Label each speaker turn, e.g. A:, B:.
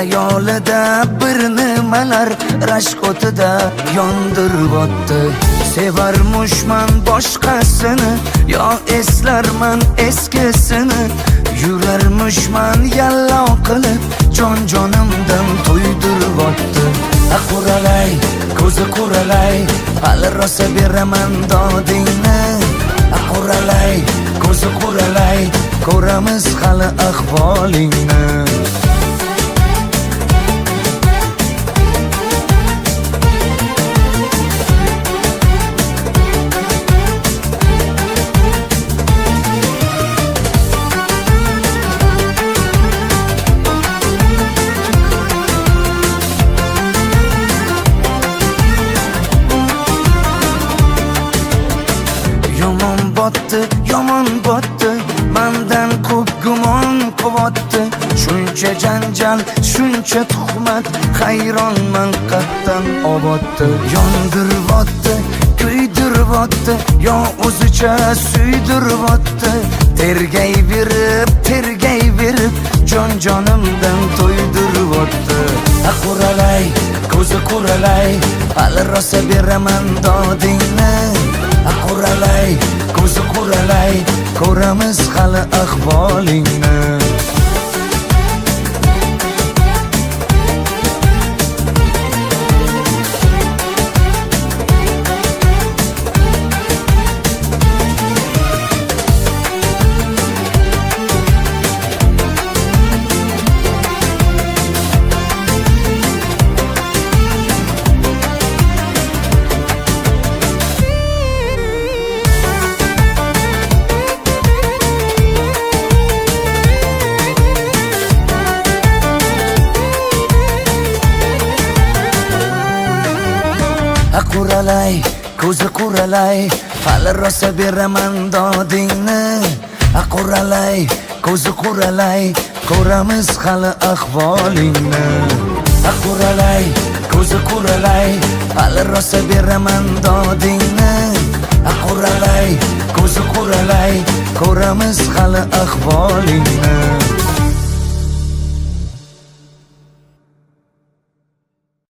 A: Xayolida bir nimalar rashk o'tida yondirib o'tdi. Sevarmushman boshqasini, yo eslarman eskisini. Yurarmushman yallo qilib, jon-jonimdan to'ydirib o'tdi. Quralay, ko'zi quralay, hali rosa beraman dodingni. Quralay, ko'zi quralay, ko'ramiz hali ahvolingni. Yomon botdi, mendan ko'p gumon quvotdi. Shuncha janjal, shuncha tuhmat, hayronman qatdan oboddi. Yondirib o'tdi, kuydirib o'tdi, yo o'zicha suydirib o'tdi. Tergayverib, jon-jonimdan to'ydirib o'tdi. Quralay, ko'zi quralay, hali rosa beraman dodingni. Quralay, ko'zi quralay, ko'ramiz hali ahvolingni. Quralay, ko'zi quralay, hali rosa beraman dodingni. Quralay, ko'zi quralay, ko'ramiz hali ahvolingni. Quralay, ko'zi quralay, hali rosa beraman dodingni. Quralay, ko'zi quralay, ko'ramiz hali ahvolingni.